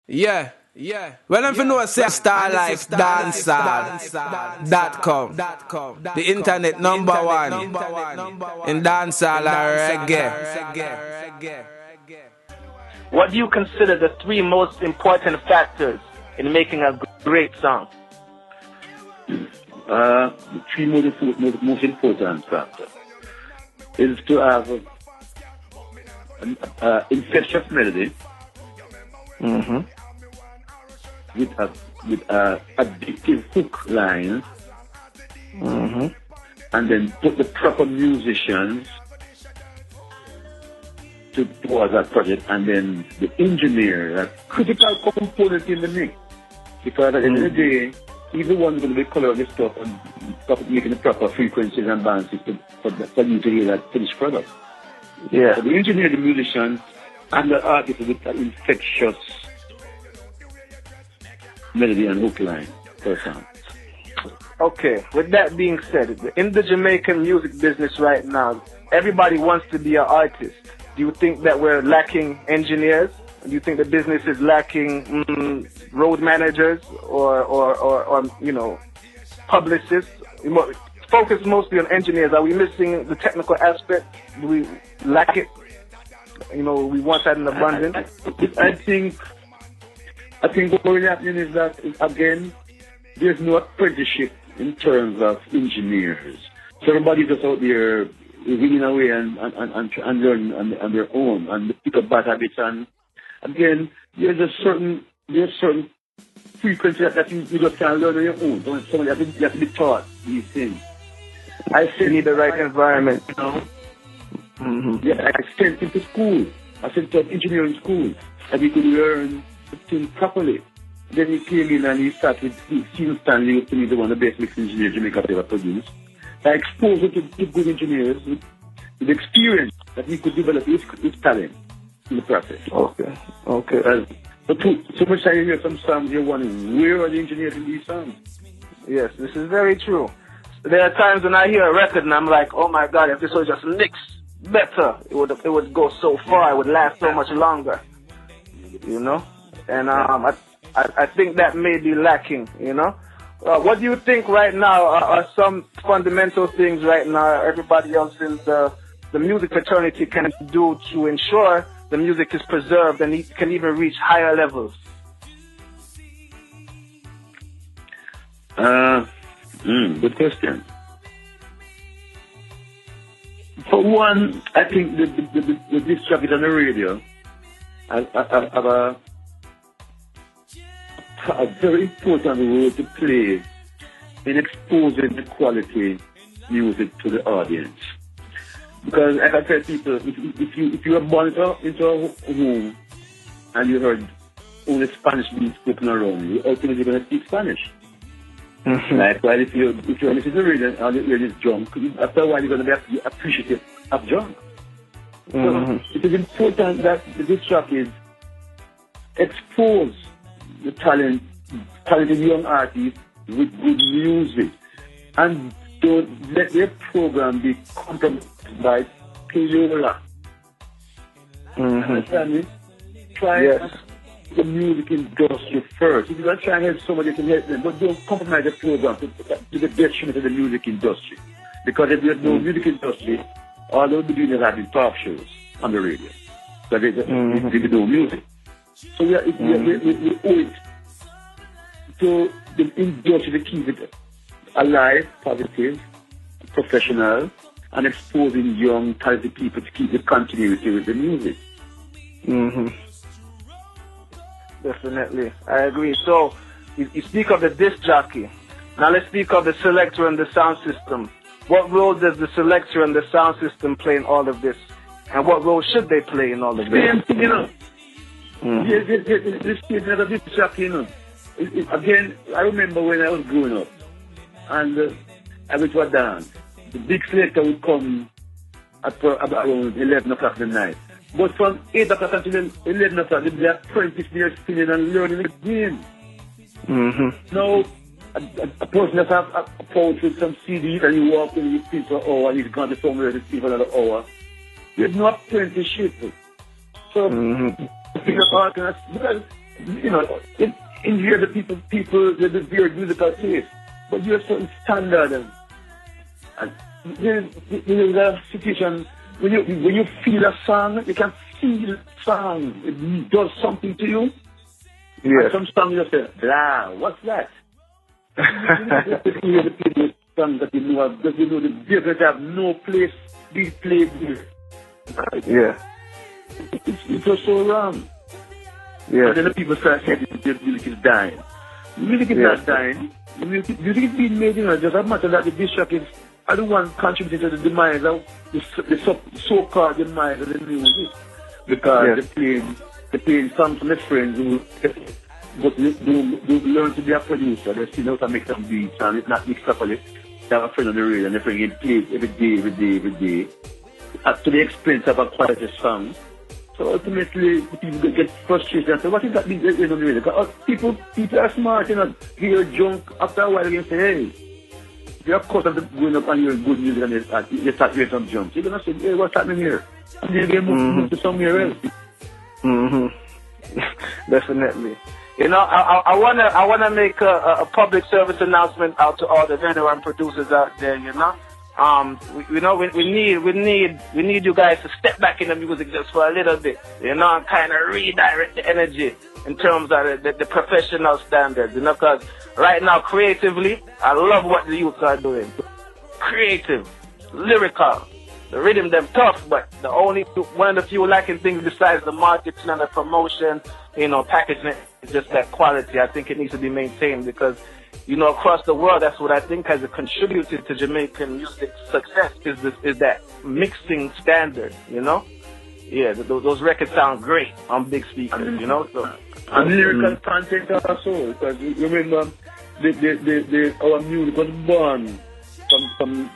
Yeah. Well, I'm know say StarLife dancehall.com, the internet number one in dancehall and reggae. What do you consider the three most important factors in making a great song? The three most important factors is to have an infectious melody. With addictive hook lines, and then put the proper musicians towards that project, and then the engineer, that critical component in the mix. Because at the end of the day, he's the one going to be coloring this stuff and making the proper frequencies and balances for you to hear that finished product. Yeah. So the engineer, the musicians, and the artist with that infectious melody and hook line per song. Okay, with that being said, in the Jamaican music business right now, everybody wants to be an artist. Do you think that we're lacking engineers? Do you think the business is lacking road managers or publicists? Focus mostly on engineers. Are we missing the technical aspect? Do we lack it? We once had an abundance. I think what really happening is that, again, there's no apprenticeship in terms of engineers. So everybody's just out there reading away and learning on their own and pick up bad habits. And again, there's certain frequencies that you just can't learn on your own. Somebody has to be taught these things. I still need the right environment. Yeah, I sent him to school. I sent him to engineering school. And he could learn the thing properly. Then he came in and he started, Stephen Stanley was to me one of the best mixing engineers Jamaica ever produced. I exposed him to good engineers with experience that he could develop his talent in the process. Okay. But so much time you hear some songs, you're wondering, where are the engineers in these songs? Yes, this is very true. There are times when I hear a record and I'm like, oh my God, if this was just mixed better, it would go so far, it would last so much longer. And I think that may be lacking, What do you think right now are some fundamental things right now everybody else in the music fraternity can do to ensure the music is preserved and it can even reach higher levels? Good question. For one, I think the disc jockeys on the radio have a very important role to play in exposing the quality music to the audience. Because, like I tell people, if you are born into a home and you heard only Spanish being spoken around you, ultimately you're going to speak Spanish. Likewise, if you're listening to the radio and all you hear is junk, after a while you're going to be appreciative of junk. So it is important that the disc jockeys expose the talented young artists with good music, and don't let their program be compromised by payola. Understand me? Try the music industry first. If you're going to try and help somebody, you can help them, but don't compromise the program to the detriment of the music industry. Because if there's no music industry, all they'll be doing is having talk shows on the radio. But they do music. So we owe it to the industry to keep it alive, positive, professional, and exposing young, talented people to keep the continuity with the music. Definitely, I agree. So, you speak of the disc jockey. Now let's speak of the selector and the sound system. What role does the selector and the sound system play in all of this? And what role should they play in all of this? Same thing, This kid never did shock, Again, I remember when I was growing up, and I went to a dance. The big selector would come at around 11 o'clock at night. But from 8 o'clock until 11 o'clock, the apprentice there spinning and learning the game. Now, a person that has a pouch with some CDs and you walk in, you spin for an hour, and he's gone to somewhere to spin for another hour. There's no apprenticeship. So, because you know, in here the people, the weird musical taste. But you have certain standard and there's a situation when you feel a song, you can feel the song. It does something to you. Yeah. And some songs you just say, blah, what's that? You have to hear the people songs that you know, because you know the business have no place be played here. Yeah. It was so wrong. Yeah. And then the people start saying the music is dying. Music is not dying. Music is being made, you know, just a matter that the bishop is, I don't want contributing to the demise of the so-called demise of the music. Because they're playing songs from their friends who learn to be a producer. They see how to make some beats and it's not mixed properly. They have a friend on the radio and they bring in plays every day. To the expense of a quality song. So ultimately, people get frustrated and say, what is that being on the radio? Because people are smart, you know, hear junk after a while and say, hey, you're of course going up and hearing good music and you start hearing some junk. You're going to say, hey, what's happening here? And then they move to somewhere else. Definitely. You know, I wanna make a public service announcement out to all the veteran producers out there. You know, we need you guys to step back in the music just for a little bit. You know, and kind of redirect the energy in terms of the professional standards. You know, because right now creatively, I love what the youths are doing. Creative, lyrical. The rhythm them tough, but one of the few lacking things besides the marketing and the promotion, you know, packaging is just that quality. I think it needs to be maintained because, you know, across the world, that's what I think has contributed to Jamaican music success is that mixing standard, you know? Yeah, those records sound great on big speakers, you know? So, and lyrical content also, because you remember our music was born from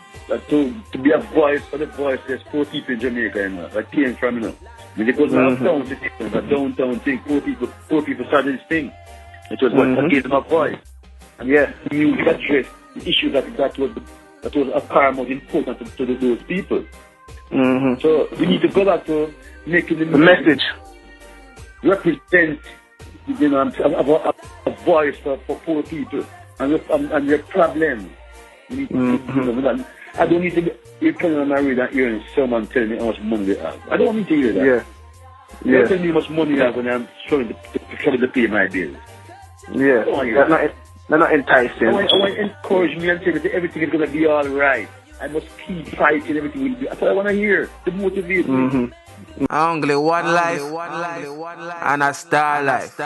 to be a voice for the voiceless poor people in Jamaica, you know, that came from, you know. When it was not a downtown thing, poor people started this thing. It was what gave them a voice. And music addressed the issue that was of paramount importance to those people. So we need to go back to making the message represent, you know, a voice for poor people and their problems. We need to, I don't need to be coming on my radio and hearing someone telling me how much money they have. I don't need to hear that. They're telling me how much money I have when I'm trying to pay my bills. Yeah. They're not enticing. I want to encourage me and tell me that everything is going to be all right. I must keep fighting, everything will be. That's what I want to hear. To motivate me. Only one life and a StarLife.